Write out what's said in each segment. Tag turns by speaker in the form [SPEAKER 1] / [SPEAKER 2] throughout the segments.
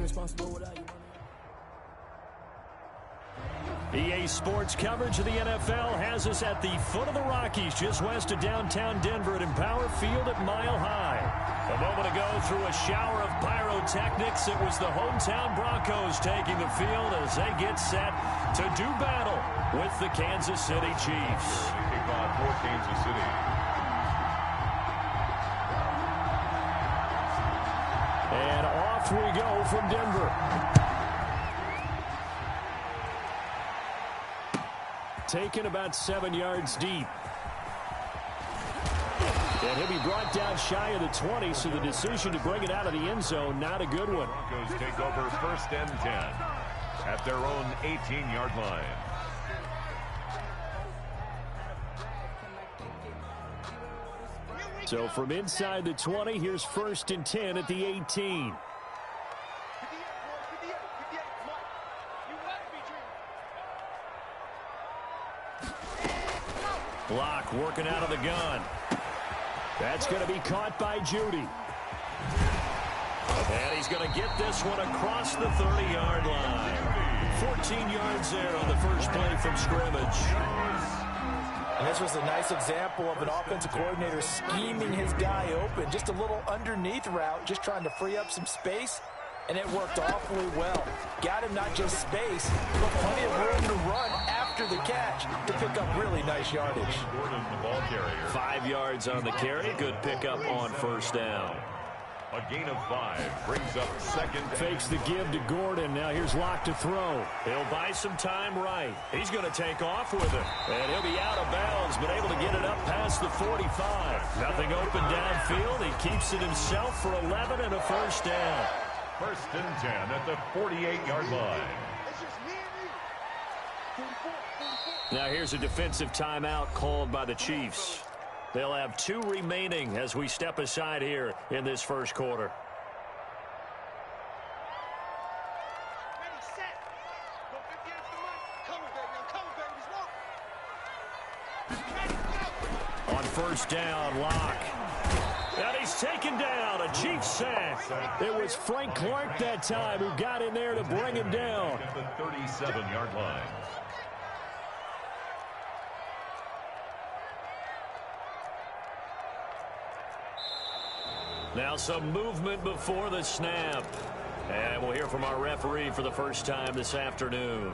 [SPEAKER 1] responsible without you.
[SPEAKER 2] EA Sports coverage of the NFL has us at the foot of the Rockies, just west of downtown Denver at Empower Field at Mile High. A moment ago, through a shower of pyrotechnics, it was the hometown Broncos taking the field as they get set to do battle with the Kansas City Chiefs.
[SPEAKER 3] Kickoff for Kansas City.
[SPEAKER 2] And off we go from Denver. Taken about 7 yards deep. And he'll be brought down shy of the 20, so the decision to bring it out of the end zone, not a good one.
[SPEAKER 3] Broncos take over 1st and 10 at their own 18-yard line.
[SPEAKER 2] So from inside the 20, here's 1st and 10 at the 18. Block working out of the gun. That's going to be caught by Judy. And he's going to get this one across the 30-yard line. 14 yards there on the first play from scrimmage.
[SPEAKER 1] And this was a nice example of an offensive coordinator scheming his guy open. Just a little underneath route, just trying to free up some space. And it worked awfully well. Got him not just space, but plenty of room to run after the catch to pick up really nice yardage.
[SPEAKER 3] Gordon, the ball carrier.
[SPEAKER 2] 5 yards on the carry. Good pickup on first down.
[SPEAKER 3] A gain of 5 brings up 2nd.
[SPEAKER 2] Fakes the give to Gordon. Now here's Locke to throw. He'll buy some time right. He's going to take off with it. And he'll be out of bounds, but able to get it up past the 45. Nothing open downfield. He keeps it himself for 11 and a first down.
[SPEAKER 3] 1st and 10 at the 48-yard line.
[SPEAKER 2] Now here's a defensive timeout called by the Chiefs. They'll have 2 remaining as we step aside here in this first quarter. On first down, Locke. And he's taken down, a Chiefs sack. It was Frank Clark that time who got in there to bring him down.
[SPEAKER 3] At the 37-yard line.
[SPEAKER 2] Now some movement before the snap. And we'll hear from our referee for the first time this afternoon.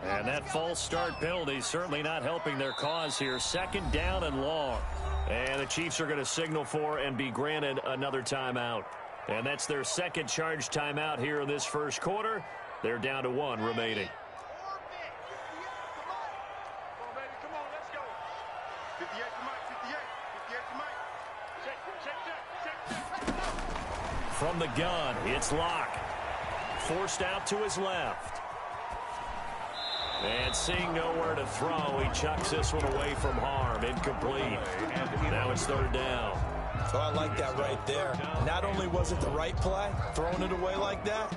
[SPEAKER 2] And that false start penalty certainly not helping their cause here. 2nd down and long. And the Chiefs are going to signal for and be granted another timeout. And that's their 2nd charge timeout here in this first quarter. They're down to 1 remaining. From the gun, it's Locke. Forced out to his left. And seeing nowhere to throw, he chucks this one away from harm. Incomplete. Now it's 3rd down.
[SPEAKER 1] So I like that right there. Not only was it the right play, throwing it away like that,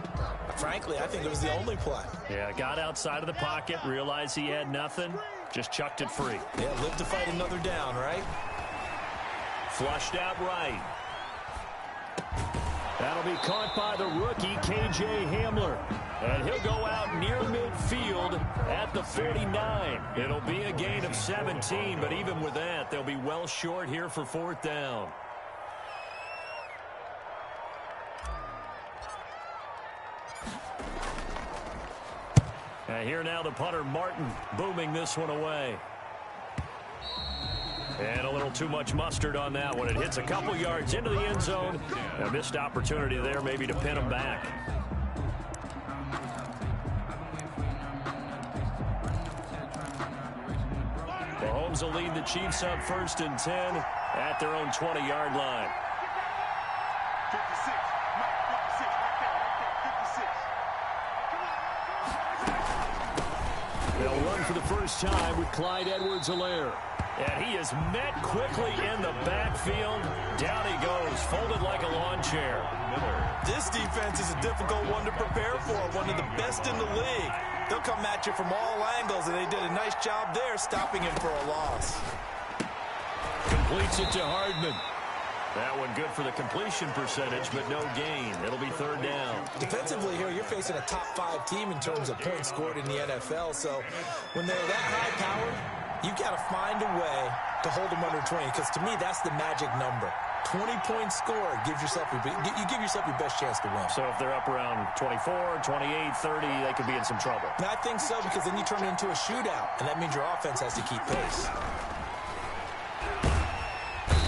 [SPEAKER 1] frankly, I think it was the only play.
[SPEAKER 2] Yeah, got outside of the pocket, realized he had nothing, just chucked it free.
[SPEAKER 1] Yeah, live to fight another down, right?
[SPEAKER 2] Flushed out right. That'll be caught by the rookie, K.J. Hamler. And he'll go out near midfield at the 49. It'll be a gain of 17, but even with that, they'll be well short here for 4th down. And here now the punter, Martin, booming this one away. And a little too much mustard on that one. It hits a couple yards into the end zone. A missed opportunity there maybe to pin him back. Mahomes will lead the Chiefs up 1st and 10 at their own 20-yard line. 56. They'll run for the first time with Clyde Edwards-Helaire. And he is met quickly in the backfield. Down he goes, folded like a lawn chair.
[SPEAKER 1] This defense is a difficult one to prepare for, one of the best in the league. They'll come at you from all angles, and they did a nice job there stopping him for a loss.
[SPEAKER 2] Completes it to Hardman. That one good for the completion percentage, but no gain. It'll be third down.
[SPEAKER 1] Defensively here, you're facing a top 5 team in terms of points scored in the NFL. So when they're that high-powered, you got to find a way to hold them under 20, because to me, that's the magic number. 20-point score gives yourself you give yourself your best chance to win.
[SPEAKER 2] So if they're up around 24, 28, 30, they could be in some trouble.
[SPEAKER 1] And I think so, because then you turn it into a shootout, and that means your offense has to keep pace.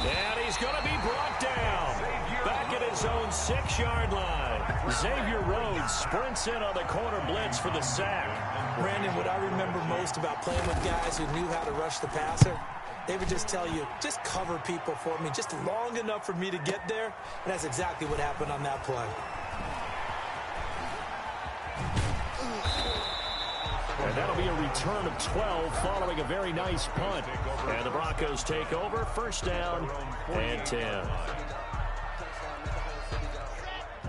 [SPEAKER 2] And he's going to be brought down back at his own 6-yard line. Xavier Rhodes sprints in on the corner blitz for the sack.
[SPEAKER 1] Brandon, what I remember most about playing with guys who knew how to rush the passer, they would just tell you, just cover people for me, just long enough for me to get there. And that's exactly what happened on that play.
[SPEAKER 2] And that'll be a return of 12 following a very nice punt. And the Broncos take over, first down and 10.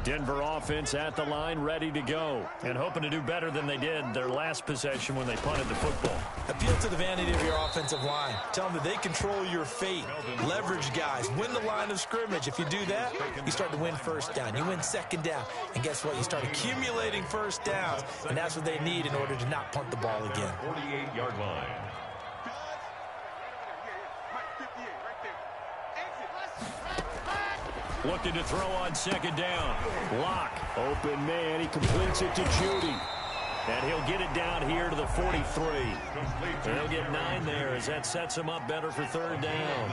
[SPEAKER 2] Denver offense at the line, ready to go. And hoping to do better than they did their last possession when they punted the football.
[SPEAKER 1] Appeal to the vanity of your offensive line. Tell them that they control your fate. Leverage guys. Win the line of scrimmage. If you do that, you start to win first down. You win second down. And guess what? You start accumulating first downs. And that's what they need in order to not punt the ball again.
[SPEAKER 3] 48-yard line.
[SPEAKER 2] Looking to throw on second down. Lock. Open man. He completes it to Judy. And he'll get it down here to the 43. They'll get 9 there as that sets him up better for third down.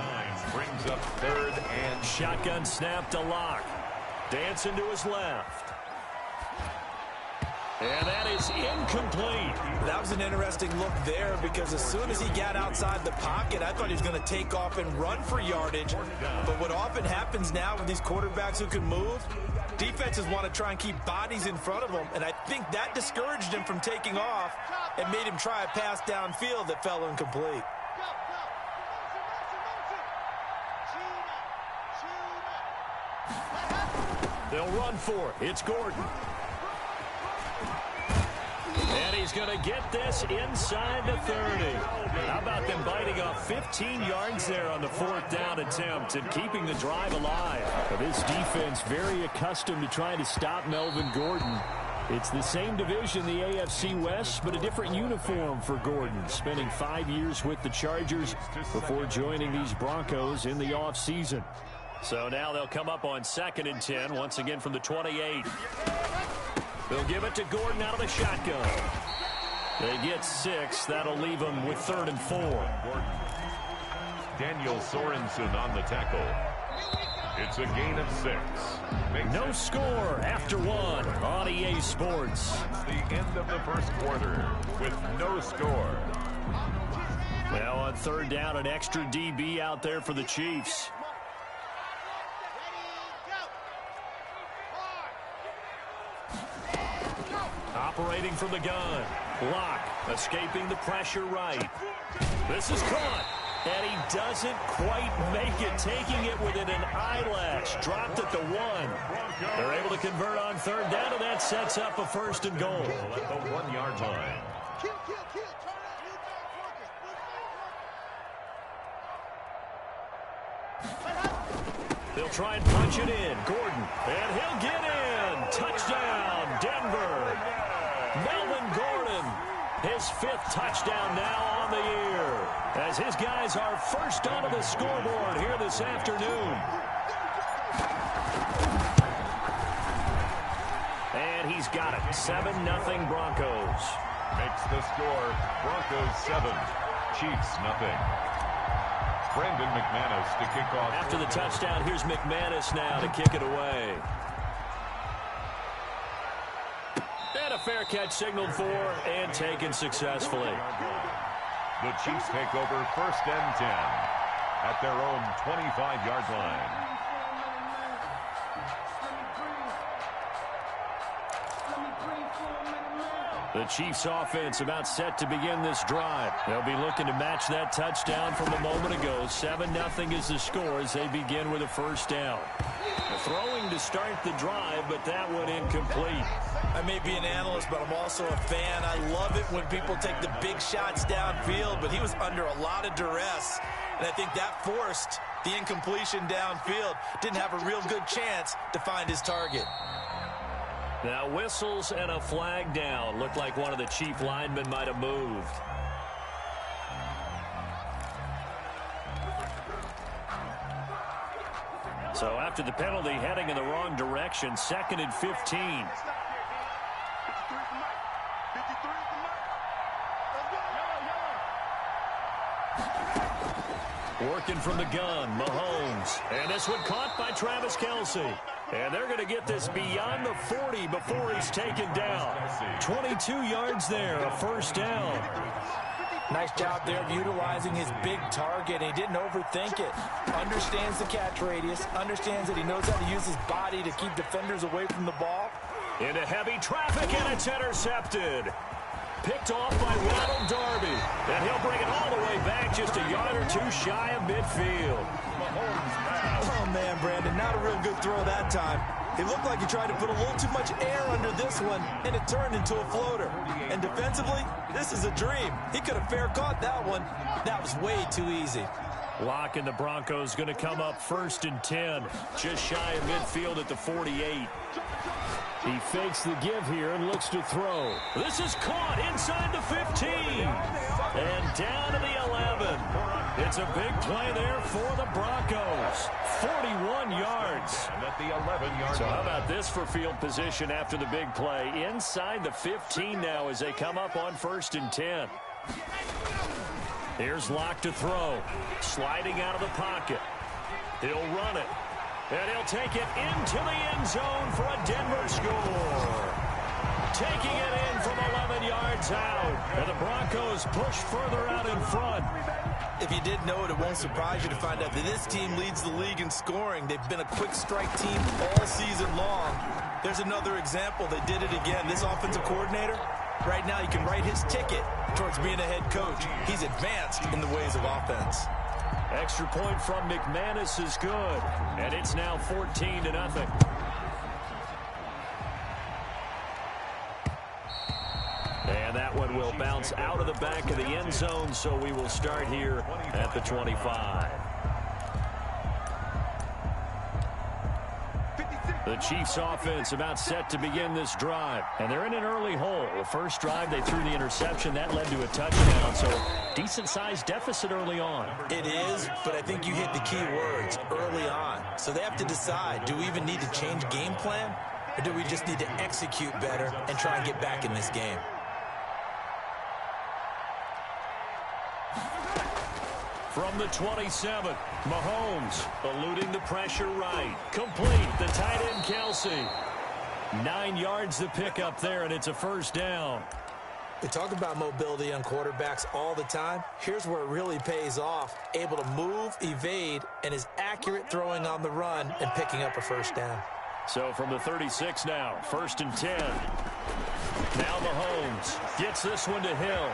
[SPEAKER 3] Brings up third and
[SPEAKER 2] shotgun snap to Lock. Dancing to his left. And that is incomplete.
[SPEAKER 1] That was an interesting look there, because as soon as he got outside the pocket, I thought he was going to take off and run for yardage. But what often happens now with these quarterbacks who can move, defenses want to try and keep bodies in front of them, and I think that discouraged him from taking off and made him try a pass downfield that fell incomplete.
[SPEAKER 2] They'll run for it. It's Gordon. And he's going to get this inside the 30. How about them biting off 15 yards there on the 4th down attempt and keeping the drive alive? This defense very accustomed to trying to stop Melvin Gordon. It's the same division, the AFC West, but a different uniform for Gordon, spending 5 years with the Chargers before joining these Broncos in the offseason. So now they'll come up on 2nd and 10, once again from the 28. They'll give it to Gordon out of the shotgun. They get 6. That'll leave them with 3rd and 4.
[SPEAKER 3] Daniel Sorensen on the tackle. It's a gain of 6.
[SPEAKER 2] No score after 1 on EA Sports.
[SPEAKER 3] It's the end of the first quarter with no score.
[SPEAKER 2] Now on 3rd down, an extra DB out there for the Chiefs. Operating from the gun. Lock escaping the pressure right. This is caught. And he doesn't quite make it, taking it within an eyelash. Dropped at the 1. They're able to convert on 3rd down, and that sets up a 1st and goal.
[SPEAKER 3] At the 1-yard line.
[SPEAKER 2] They'll try and punch it in. Gordon. And he'll get in. Touchdown, Denver. Melvin Gordon, his 5th touchdown now on the year, as his guys are first onto the scoreboard here this afternoon. And he's got it. 7-0 Broncos.
[SPEAKER 3] Makes the score. Broncos 7. Chiefs nothing. Brandon McManus to kick off.
[SPEAKER 2] After the touchdown, here's McManus now to kick it away. And a fair catch signaled for and taken successfully.
[SPEAKER 3] The Chiefs take over 1st and 10 at their own 25-yard line.
[SPEAKER 2] The Chiefs offense about set to begin this drive. They'll be looking to match that touchdown from a moment ago. 7-0 is the score as they begin with a 1st down. Throwing to start the drive, but that one incomplete.
[SPEAKER 1] I may be an analyst, but I'm also a fan. I love it when people take the big shots downfield, but he was under a lot of duress, and I think that forced The incompletion downfield. Didn't have a real good chance to find his target.
[SPEAKER 2] Now whistles and a flag down. Looked like one of the chief linemen might have moved. So after the penalty, heading in the wrong direction, 2nd and 15. Working from the gun, Mahomes. And this one caught by Travis Kelce. And they're going to get this beyond the 40 before he's taken down. 22 yards there, a first down.
[SPEAKER 1] Nice job there of utilizing his big target. He didn't overthink it. Understands the catch radius. Understands that he knows how to use his body to keep defenders away from the ball.
[SPEAKER 2] Into heavy traffic, and it's intercepted. Picked off by Ronald Darby. And he'll bring it all the way back just a yard or two shy of midfield.
[SPEAKER 1] Oh, man, Brandon, not a real good throw that time. It looked like he tried to put a little too much air under this one, and it turned into a floater. And defensively, this is a dream. He could have fair caught that one. That was way too easy.
[SPEAKER 2] Lock and the Broncos going to come up 1st and 10. Just shy of midfield at the 48. He fakes the give here and looks to throw. This is caught inside the 15. And down to the 11. It's a big play there for the Broncos. 41 yards.
[SPEAKER 3] And at the 11-yard
[SPEAKER 2] So how about this for field position after the big play? Inside the 15 now as they come up on 1st and 10. Here's Locke to throw. Sliding out of the pocket. He'll run it. And he'll take it into the end zone for a Denver score. Taking it in from 11 yards out. And the Broncos push further out in front.
[SPEAKER 1] If you didn't know it, it won't surprise you to find out that this team leads the league in scoring. They've been a quick strike team all season long. There's another example. They did it again. This offensive coordinator, right now, he can write his ticket towards being a head coach. He's advanced in the ways of offense.
[SPEAKER 2] Extra point from McManus is good. And it's now 14-0. And that one will bounce out of the back of the end zone, so we will start here at the 25. The Chiefs offense about set to begin this drive. And they're in an early hole. The first drive, they threw the interception. That led to a touchdown. So decent-sized deficit early on.
[SPEAKER 1] It is, but I think you hit the key words, early on. So they have to decide, do we even need to change game plan? Or do we just need to execute better and try and get back in this game?
[SPEAKER 2] From the 27, Mahomes eluding the pressure right. Complete, the tight end Kelce. 9 yards to pick up there, and it's a first down.
[SPEAKER 1] We talk about mobility on quarterbacks all the time. Here's where it really pays off. Able to move, evade, and is accurate throwing on the run and picking up a first down.
[SPEAKER 2] So from the 36 now, 1st and 10. Now Mahomes gets this one to Hill.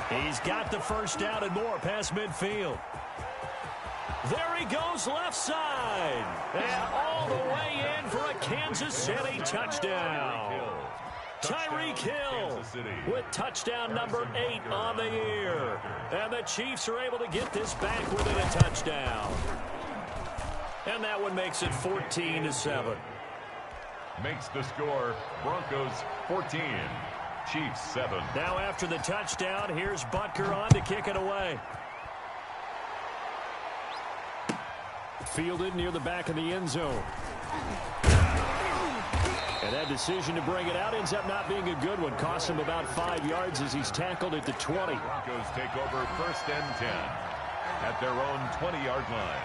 [SPEAKER 2] He's got the first down and more past midfield. There he goes left side. And all the way in for a Kansas City touchdown. Tyreek Hill with touchdown number 8 on the year. And the Chiefs are able to get this back within a touchdown. And that one makes it 14-7.
[SPEAKER 3] Makes the score Broncos 14. Chiefs 7.
[SPEAKER 2] Now after the touchdown, here's Butker on to kick it away. Fielded near the back of the end zone. And that decision to bring it out ends up not being a good one. Costs him about 5 yards as he's tackled at the 20.
[SPEAKER 3] Broncos take over 1st and 10 at their own 20-yard line.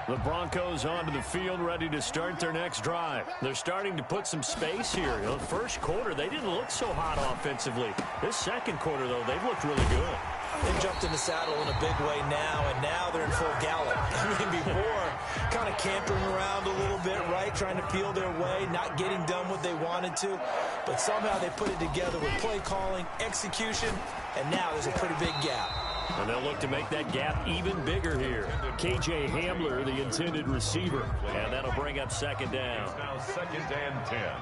[SPEAKER 2] The Broncos onto the field, ready to start their next drive. They're starting to put some space here. The first quarter, they didn't look so hot offensively. This second quarter, though, they've looked really good.
[SPEAKER 1] They jumped in the saddle in a big way now, and now they're in full gallop. I mean, before, kind of cantering around a little bit, right, trying to feel their way, not getting done what they wanted to. But somehow they put it together with play calling, execution, and now there's a pretty big gap.
[SPEAKER 2] And they'll look to make that gap even bigger here. KJ Hamler, the intended receiver. And that'll bring up 2nd down.
[SPEAKER 3] It's now 2nd and 10.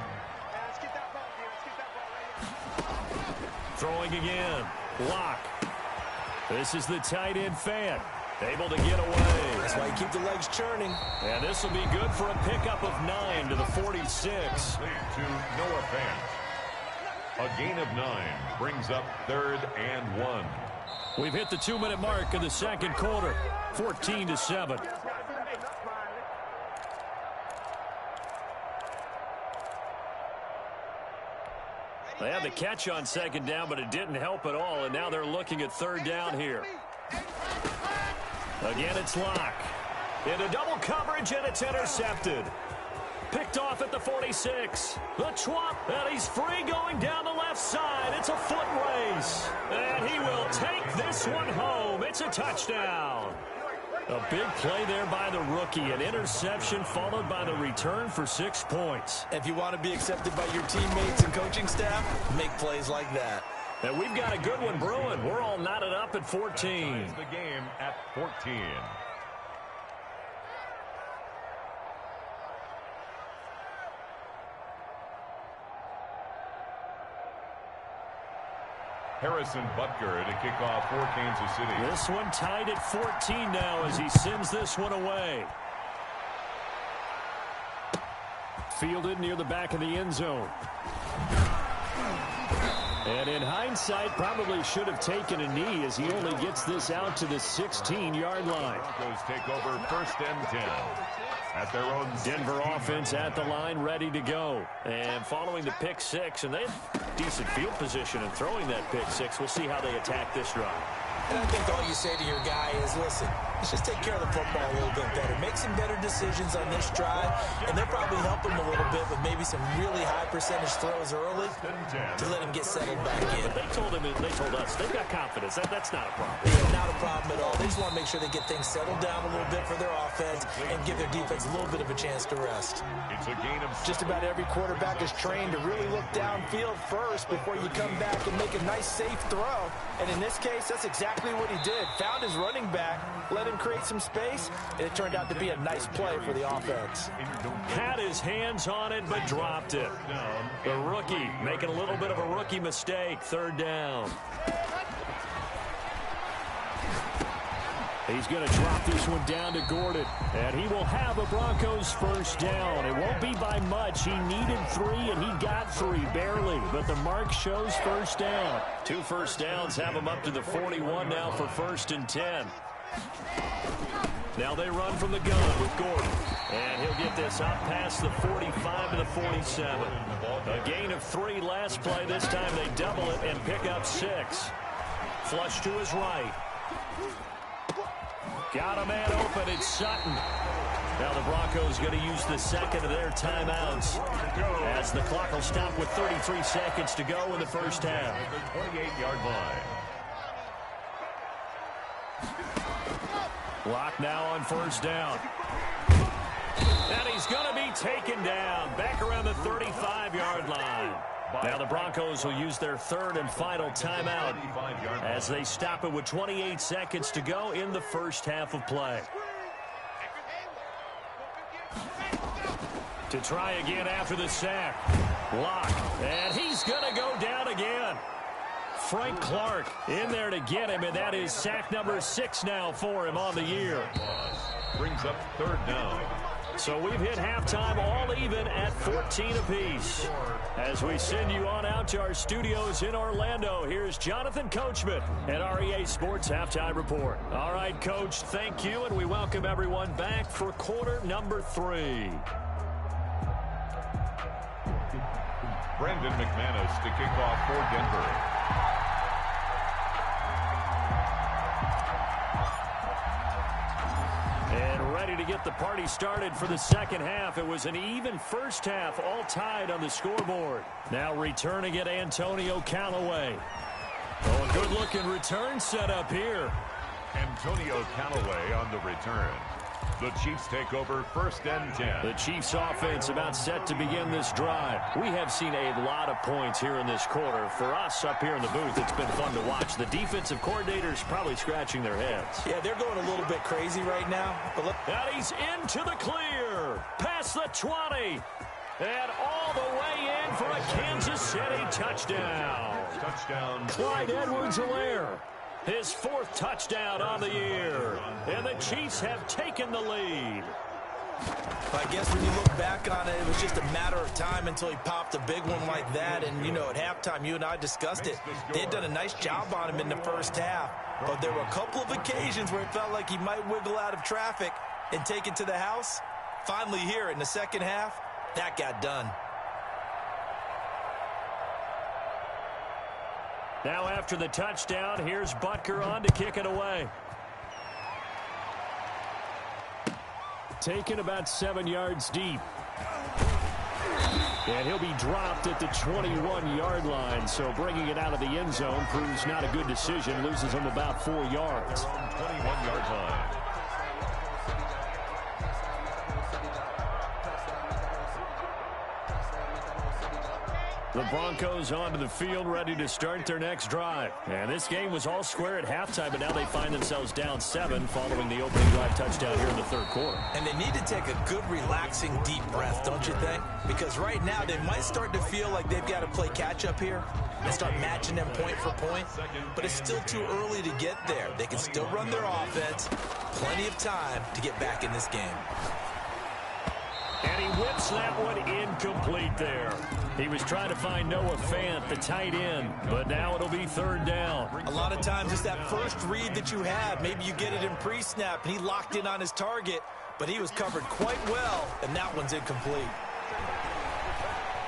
[SPEAKER 2] Throwing again. Locke. This is the tight end fan. Able to get away.
[SPEAKER 1] That's why you keep the legs churning.
[SPEAKER 2] And this will be good for a pickup of 9 to the 46.
[SPEAKER 3] To Noah Fant. A gain of 9 brings up 3rd and 1.
[SPEAKER 2] We've hit the 2-minute mark of the second quarter. 14-7. They had the catch on second down, but it didn't help at all, and now they're looking at 3rd down here. Again, it's Locke. Into double coverage, and it's intercepted. Picked off at the 46. The Twop, and he's free going down the left side. It's a foot race. And he will take this one home. It's a touchdown. A big play there by the rookie. An interception followed by the return for 6 points.
[SPEAKER 1] If you want to be accepted by your teammates and coaching staff, make plays like that.
[SPEAKER 2] And we've got a good one brewing. We're all knotted up at 14.
[SPEAKER 3] The game at 14. Harrison Butker to kick off for Kansas City.
[SPEAKER 2] This one tied at 14 now as he sends this one away. Fielded near the back of the end zone. And in hindsight, probably should have taken a knee as he only gets this out to the 16-yard line.
[SPEAKER 3] Broncos take over 1st and 10 at their own.
[SPEAKER 2] Denver offense at the line, ready to go. And following the pick 6, and they have decent field position in throwing that pick 6. We'll see how they attack this drive.
[SPEAKER 1] And I think all you say to your guy is, listen, let's just take care of the football a little bit better. Make some better decisions on this drive, and they'll probably help him a little bit with maybe some really high percentage throws early to let him get settled back in.
[SPEAKER 2] But they told us, they've got confidence. That's not a problem.
[SPEAKER 1] Yeah, not a problem at all. They just want to make sure they get things settled down a little bit for their offense and give their defense a little bit of a chance to rest.
[SPEAKER 3] It's a gain of
[SPEAKER 1] just about every quarterback is trained to really look downfield first before you come back and make a nice, safe throw. And in this case, that's exactly what he did. Found his running back, let him create some space, and it turned out to be a nice play for the offense.
[SPEAKER 2] Had his hands on it, but dropped it. The rookie making a little bit of a rookie mistake. 3rd down. He's going to drop this one down to Gordon, and he will have a Broncos 1st down. It won't be by much. He needed 3, and he got 3, barely. But the mark shows 1st down. 2 1st downs have him up to the 41 now for 1st and 10. Now they run from the gun with Gordon, and he'll get this up past the 45 to the 47. A gain of 3 last play. This time they double it and pick up 6. Flush to his right. Got a man open. It's Sutton. Now the Broncos going to use the second of their timeouts as the clock will stop with 33 seconds to go in the 1st half.
[SPEAKER 3] 28-yard line.
[SPEAKER 2] Lock now on 1st down. And he's going to be taken down back around the 35-yard line. Now the Broncos will use their 3rd and final timeout as they stop it with 28 seconds to go in the 1st half of play. To try again after the sack. Lock. And he's going to go down again. Frank Clark in there to get him, and that is sack number 6 now for him on the year.
[SPEAKER 3] Brings up 3rd down.
[SPEAKER 2] So we've hit halftime all even at 14 apiece. As we send you on out to our studios in Orlando, here's Jonathan Coachman at REA Sports Halftime Report. All right, Coach, thank you, and we welcome everyone back for quarter number 3.
[SPEAKER 3] Brandon McManus to kick off for Denver.
[SPEAKER 2] And ready to get the party started for the second half. It was an even 1st half, all tied on the scoreboard. Now returning it, Antonio Callaway. Oh, a good-looking return set up here.
[SPEAKER 3] Antonio Callaway on the return. The Chiefs take over 1st and 10.
[SPEAKER 2] The Chiefs offense about set to begin this drive. We have seen a lot of points here in this quarter. For us up here in the booth, it's been fun to watch. The defensive coordinators probably scratching their heads.
[SPEAKER 1] Yeah, they're going a little bit crazy right now. But look.
[SPEAKER 2] And he's into the clear. Past the 20. And all the way in for a Kansas City touchdown.
[SPEAKER 3] Touchdown.
[SPEAKER 2] Clyde Edwards-Helaire. His 4th touchdown on the year. And the Chiefs have taken the lead.
[SPEAKER 1] I guess when you look back on it, it was just a matter of time until he popped a big one like that. And, you know, at halftime, you and I discussed it. They had done a nice job on him in the first half. But there were a couple of occasions where it felt like he might wiggle out of traffic and take it to the house. Finally here in the second half, that got done.
[SPEAKER 2] Now after the touchdown, here's Butker on to kick it away. Taken about 7 yards deep. And he'll be dropped at the 21-yard line. So bringing it out of the end zone proves not a good decision. Loses him about 4 yards.
[SPEAKER 3] 21-yard line.
[SPEAKER 2] The Broncos onto the field, ready to start their next drive. And this game was all square at halftime, but now they find themselves down 7 following the opening drive touchdown here in the third quarter.
[SPEAKER 1] And they need to take a good, relaxing, deep breath, don't you think? Because right now they might start to feel like they've got to play catch-up here and start matching them point for point. But it's still too early to get there. They can still run their offense. Plenty of time to get back in this game.
[SPEAKER 2] And he whips that one incomplete there. He was trying to find Noah Fant, the tight end, but now it'll be third down.
[SPEAKER 1] A lot of times it's that first read that you have. Maybe you get it in pre-snap, and he locked in on his target, but he was covered quite well, and that one's incomplete.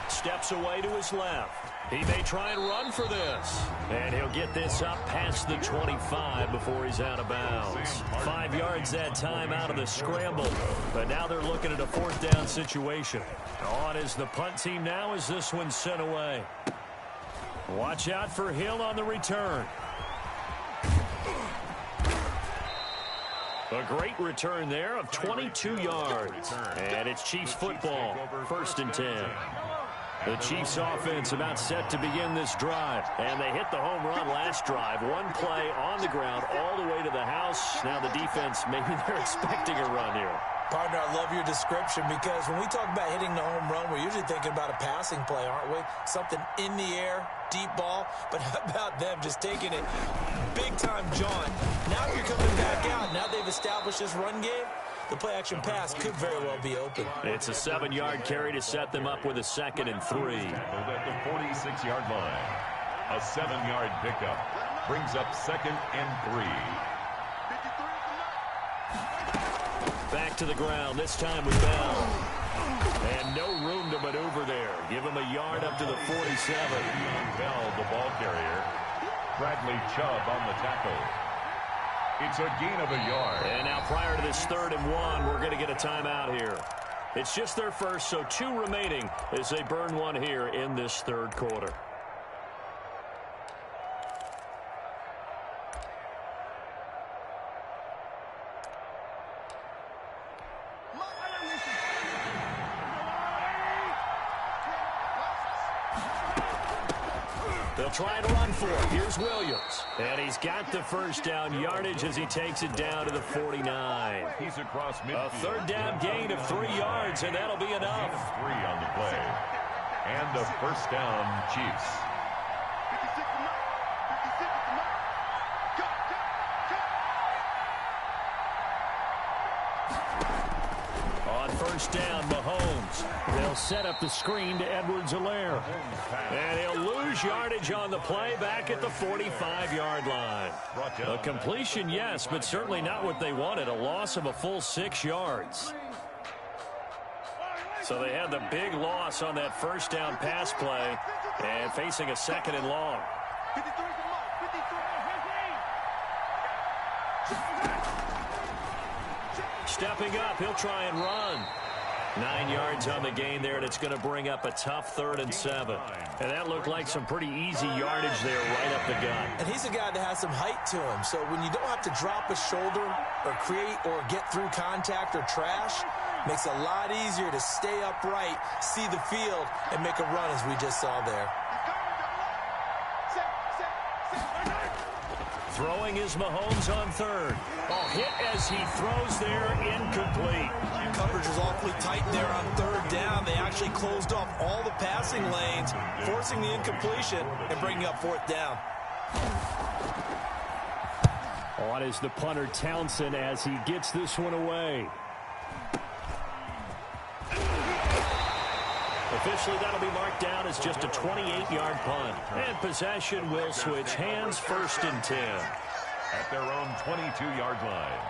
[SPEAKER 2] Steps away to his left. He may try and run for this. And he'll get this up past the 25 before he's out of bounds. 5 yards that time out of the scramble. But now they're looking at a 4th down situation. On is the punt team now as this one's sent away. Watch out for Hill on the return. A great return there of 22 yards. And it's Chiefs football, 1st and 10. The Chiefs offense about set to begin this drive. And they hit the home run last drive. One play on the ground all the way to the house. Now the defense, maybe they're expecting a run here.
[SPEAKER 1] Partner, I love your description because when we talk about hitting the home run, we're usually thinking about a passing play, aren't we? Something in the air, deep ball. But how about them just taking it big time, John? Now you're coming back out. Now they've established this run game. The play-action pass could very well be open.
[SPEAKER 2] It's a 7-yard carry to set them up with a 2nd and 3.
[SPEAKER 3] At the 46-yard line. A 7-yard pickup brings up 2nd and 3.
[SPEAKER 2] Back to the ground, this time with Bell. And no room to maneuver there. Give him a yard up to the 47.
[SPEAKER 3] Bell, the ball carrier. Bradley Chubb on the tackle. It's a gain of a yard.
[SPEAKER 2] And now prior to this 3rd and 1, we're going to get a timeout here. It's just their first, so 2 remaining as they burn one here in this 3rd quarter. They'll try and run for it. Here's Williams. And he's got the 1st down yardage as he takes it down to the 49.
[SPEAKER 3] He's across midfield.
[SPEAKER 2] A 3rd down gain of 3 yards, and that'll be enough.
[SPEAKER 3] 3 on the play. And the 1st down, Chiefs.
[SPEAKER 2] On 1st down, Mahomes. They'll set up the screen to Edwards-Helaire. And he'll lose yardage on the play back at the 45-yard line. A completion, yes, but certainly not what they wanted. A loss of a full 6 yards. So they had the big loss on that 1st down pass play and facing a 2nd and long. Stepping up, he'll try and run. 9 yards on the gain there, and it's going to bring up a tough 3rd and 7. And that looked like some pretty easy yardage there right up the gut.
[SPEAKER 1] And he's a guy that has some height to him. So when you don't have to drop a shoulder or create or get through contact or trash, makes it a lot easier to stay upright, see the field, and make a run as we just saw there.
[SPEAKER 2] Throwing is Mahomes on 3rd. Oh, hit as he throws there, incomplete.
[SPEAKER 1] Coverage was awfully tight there on 3rd down. They actually closed off all the passing lanes, forcing the incompletion and bringing up 4th down.
[SPEAKER 2] On is the punter Townsend as he gets this one away. Officially, that'll be marked down as just a 28-yard punt. And possession will switch hands, 1st and 10.
[SPEAKER 3] At their own 22-yard line.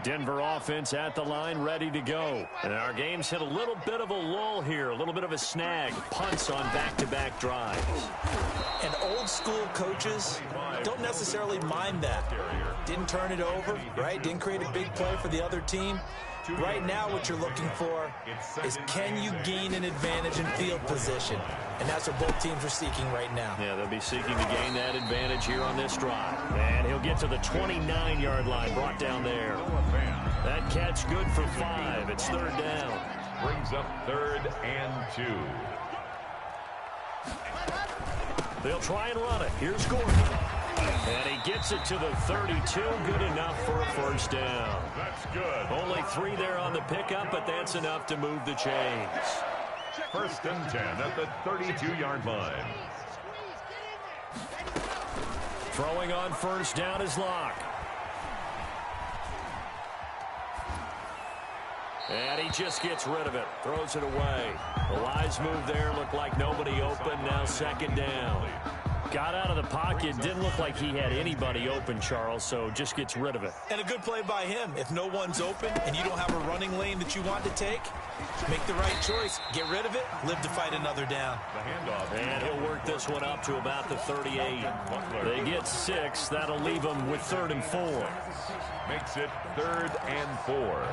[SPEAKER 2] Denver offense at the line, ready to go. And our game's hit a little bit of a lull here, a little bit of a snag. Punts on back-to-back drives.
[SPEAKER 1] And old-school coaches don't necessarily mind that. Didn't turn it over, right? Didn't create a big play for the other team. Right now what you're looking for is, can you gain an advantage in field position? And that's what both teams are seeking right now.
[SPEAKER 2] Yeah, they'll be seeking to gain that advantage here on this drive. And he'll get to the 29-yard line, brought down there. That catch good for 5. It's 3rd down.
[SPEAKER 3] Brings up 3rd and 2.
[SPEAKER 2] They'll try and run it. Here's Gordon. And he gets it to the 32. Good enough for a 1st down.
[SPEAKER 3] That's good.
[SPEAKER 2] Only 3 there on the pickup, but that's enough to move the chains.
[SPEAKER 3] 1st and 10 at the 32-yard line.
[SPEAKER 2] Throwing on 1st down is Locke. And he just gets rid of it. Throws it away. The wise move there. Looked like nobody open. Now 2nd down. Got out of the pocket. Didn't look like he had anybody open, Charles, so just gets rid of it.
[SPEAKER 1] And a good play by him. If no one's open and you don't have a running lane that you want to take, make the right choice. Get rid of it. Live to fight another down.
[SPEAKER 3] The handoff.
[SPEAKER 2] And he'll work this one up to about the 38. They get 6. That'll leave them with 3rd and 4.
[SPEAKER 3] Makes it 3rd and 4.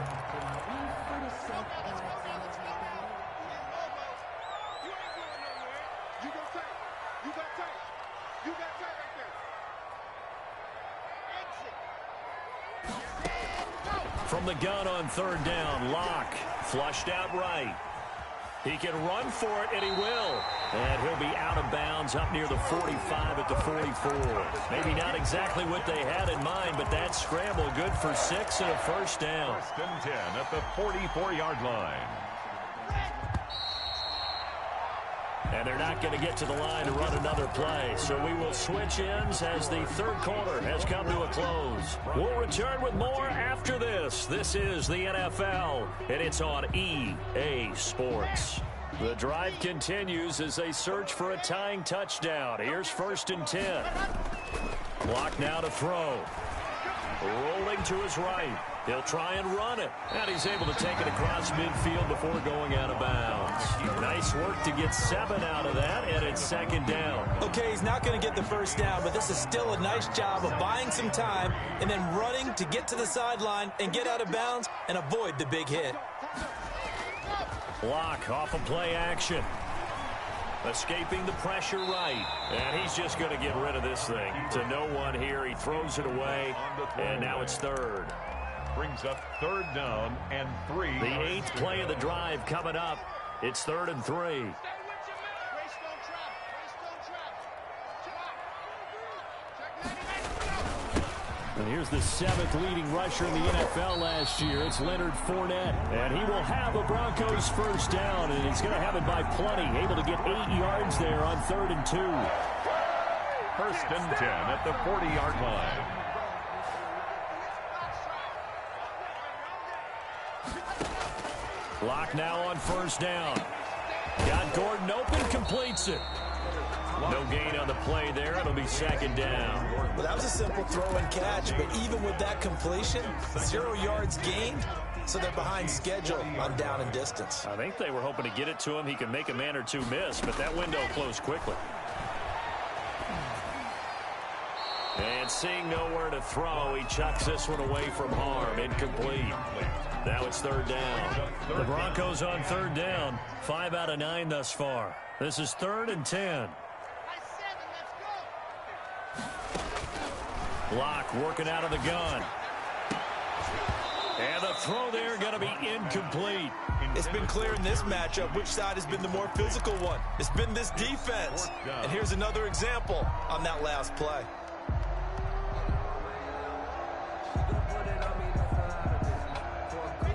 [SPEAKER 2] From the gun on 3rd down, Locke flushed out right. He can run for it, and he will. And he'll be out of bounds up near the 45 at the 44. Maybe not exactly what they had in mind, but that scramble good for 6 and a 1st down.
[SPEAKER 3] 1st and 10 at the 44-yard line.
[SPEAKER 2] And they're not going to get to the line to run another play. So we will switch ends as the 3rd quarter has come to a close. We'll return with more after this. This is the NFL, and it's on EA Sports. The drive continues as they search for a tying touchdown. Here's 1st and 10. Clock now to throw. Rolling to his right. He'll try and run it. And he's able to take it across midfield before going out of bounds. Nice work to get 7 out of that, and it's 2nd down.
[SPEAKER 1] Okay, he's not going to get the 1st down, but this is still a nice job of buying some time and then running to get to the sideline and get out of bounds and avoid the big hit.
[SPEAKER 2] Block off of play action. Escaping the pressure right. And he's just going to get rid of this thing. To no one here. He throws it away. And now it's 3rd.
[SPEAKER 3] Brings up 3rd down and 3.
[SPEAKER 2] The 8th play of the drive coming up. It's 3rd and 3. And here's the 7th leading rusher in the NFL last year. It's Leonard Fournette. And he will have a Broncos 1st down. And he's going to have it by plenty. Able to get 8 yards there on 3rd and 2.
[SPEAKER 3] 1st and 10 at the 40-yard line.
[SPEAKER 2] Lock now on 1st down. Got Gordon open, completes it. No gain on the play there. It'll be 2nd down.
[SPEAKER 1] Well, that was a simple throw and catch, but even with that completion, 0 yards gained, so they're behind schedule on down and distance.
[SPEAKER 2] I think they were hoping to get it to him. He could make a man or two miss, but that window closed quickly. And seeing nowhere to throw, he chucks this one away from harm. Incomplete. Now it's 3rd down. The Broncos on 3rd down. 5 out of 9 thus far. This is 3rd and 10. Block working out of the gun. And the throw there going to be incomplete.
[SPEAKER 1] It's been clear in this matchup which side has been the more physical one. It's been this defense. And here's another example on that last play.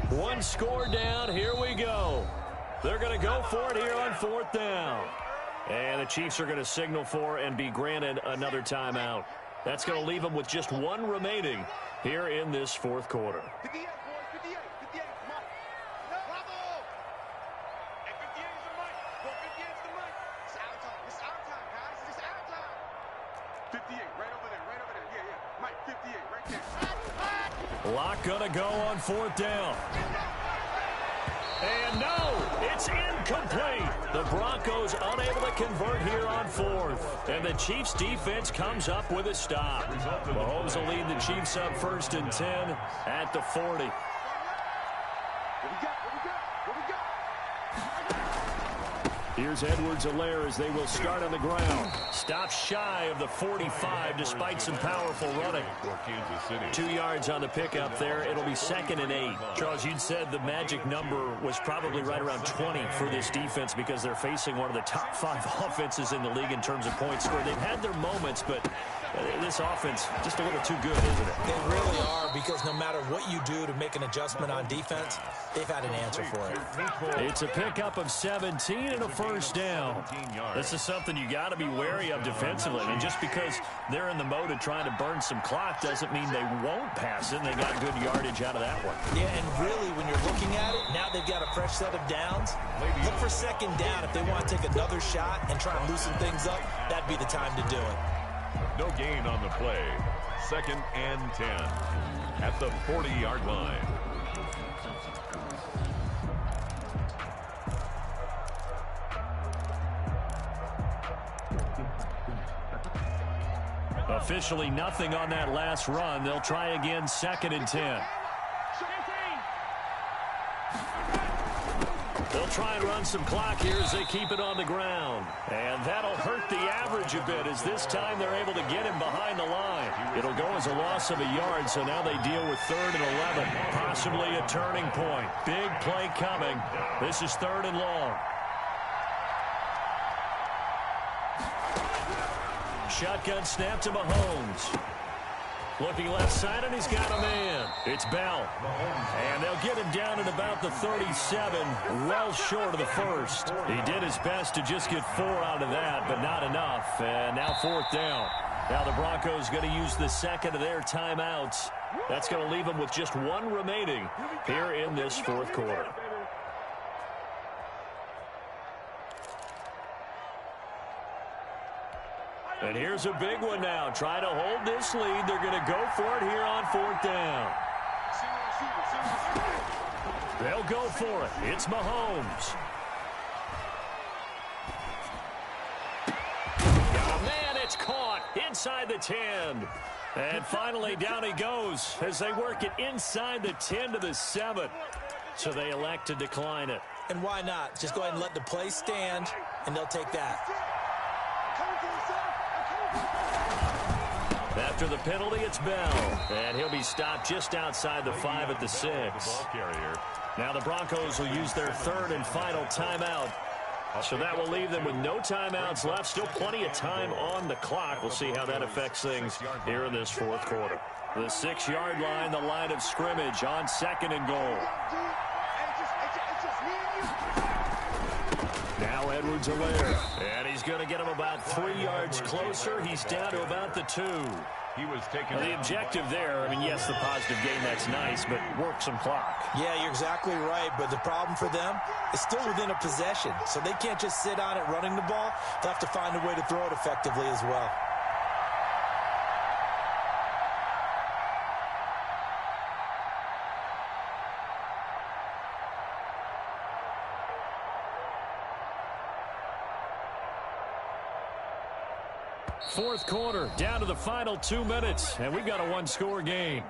[SPEAKER 2] One score down. Here we go. They're going to go for it here on 4th down. And the Chiefs are going to signal for and be granted another timeout. That's going to leave them with just one remaining here in this 4th quarter.
[SPEAKER 4] 58, boys, 58, 58, come on. Bravo! Hey, 58 is the mic. Go, 58 is the mic. It's our time. It's our time, guys. It's our time. 58, right over there, right over there. Yeah, yeah. Mike, 58, right there.
[SPEAKER 2] Lock going to go on 4th down. And no, it's incomplete. The Broncos unable to convert here on 4th. And the Chiefs defense comes up with a stop. Mahomes will lead the Chiefs up 1st and 10 at the 40.
[SPEAKER 4] What we got? What we got? What we got?
[SPEAKER 2] Here's Edwards-Helaire as they will start on the ground. Stops shy of the 45 despite some powerful running. 2 yards on the pickup there. It'll be 2nd and 8. Charles, you'd said the magic number was probably right around 20 for this defense because they're facing one of the top 5 offenses in the league in terms of points scored. They've had their moments, but this offense just a little too good, isn't it?
[SPEAKER 1] They really are, because no matter what you do to make an adjustment on defense, they've had an answer for it.
[SPEAKER 2] It's a pickup of 17 and a 1st down. This is something you got to be wary of defensively. And just because they're in the mode of trying to burn some clock doesn't mean they won't pass it. And they got good yardage out of that one.
[SPEAKER 1] Yeah, and really, when you're looking at it, now they've got a fresh set of downs. Look for 2nd down. If they want to take another shot and try and loosen things up, that'd be the time to do it.
[SPEAKER 3] No gain on the play. 2nd and 10 at the 40-yard line.
[SPEAKER 2] Officially nothing on that last run. They'll try again 2nd and 10. They'll try and run some clock here as they keep it on the ground. And that'll hurt the average a bit as this time they're able to get him behind the line. It'll go as a loss of a yard, so now they deal with 3rd and 11. Possibly a turning point. Big play coming. This is 3rd and long. Shotgun snap to Mahomes. Looking left side, and he's got a man. It's Bell. And they'll get him down at about the 37, well short of the 1st. He did his best to just get 4 out of that, but not enough. And now 4th down. Now the Broncos going to use the 2nd of their timeouts. That's going to leave them with just 1 remaining here in this 4th quarter. And here's a big one now. Trying to hold this lead. They're going to go for it here on 4th down. They'll go for it. It's Mahomes. Oh, man, it's caught inside the 10. And finally, down he goes as they work it inside the 10 to the 7. So they elect to decline it.
[SPEAKER 1] And why not? Just go ahead and let the play stand, and they'll take that.
[SPEAKER 2] After the penalty, it's Bell. And he'll be stopped just outside the 5 at the 6. Now the Broncos will use their 3rd and final timeout. So that will leave them with no timeouts left. Still plenty of time on the clock. We'll see how that affects things here in this 4th quarter. The 6-yard line, the line of scrimmage on 2nd and goal. Now Edwards-Helaire. And he's going to get him about 3 yards closer. He's down to about the 2.
[SPEAKER 3] He was taken.
[SPEAKER 2] The objective there, I mean, yes, the positive gain, that's nice, but work some clock.
[SPEAKER 1] Yeah, you're exactly right, but the problem for them is still within a possession, so they can't just sit on it running the ball. They'll have to find a way to throw it effectively as well.
[SPEAKER 2] Fourth quarter, down to the final 2 minutes, and we've got a one-score game.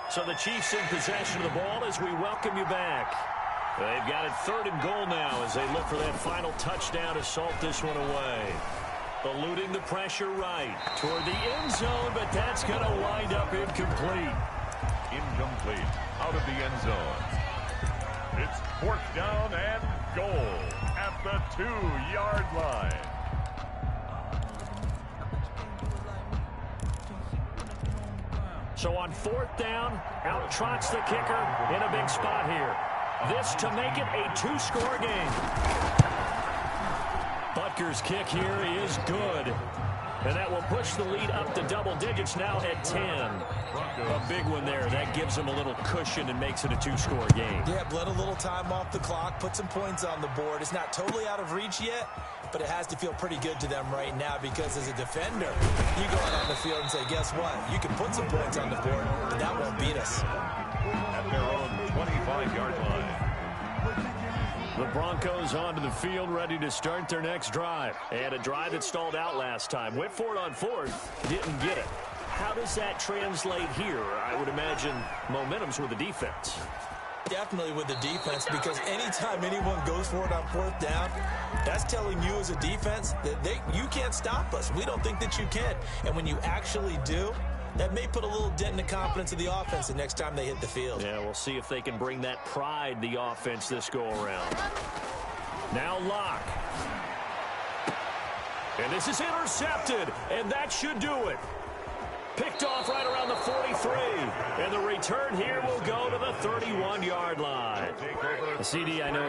[SPEAKER 2] So the Chiefs in possession of the ball as we welcome you back. They've got it 3rd and goal now as they look for that final touchdown to salt this one away. Eluding the pressure right toward the end zone, but that's going to wind up incomplete.
[SPEAKER 3] Incomplete. Out of the end zone. It's 4th down and goal at the 2-yard line.
[SPEAKER 2] So on 4th down, out trots the kicker in a big spot here. This to make it a 2-score game. Butker's kick here is good. And that will push the lead up to double digits now at 10. A big one there. That gives them a little cushion and makes it a 2-score game.
[SPEAKER 1] Yeah, bled a little time off the clock, put some points on the board. It's not totally out of reach yet, but it has to feel pretty good to them right now because as a defender, you go out on the field and say, guess what? You can put some points on the board, but that won't beat us.
[SPEAKER 3] At their own 25-yard line.
[SPEAKER 2] The Broncos onto the field, ready to start their next drive. And a drive that stalled out last time. Went for it on 4th, didn't get it. How does that translate here? I would imagine momentum's with the defense.
[SPEAKER 1] Definitely with the defense, because anytime anyone goes for it on 4th down, that's telling you as a defense that you can't stop us. We don't think that you can. And when you actually do, that may put a little dent in the confidence of the offense the next time they hit the field.
[SPEAKER 2] Yeah, we'll see if they can bring that pride, the offense, this go-around. Now Locke. And this is intercepted, and that should do it. Picked off right around the 43. And the return here will go to the 31-yard line. CD, I know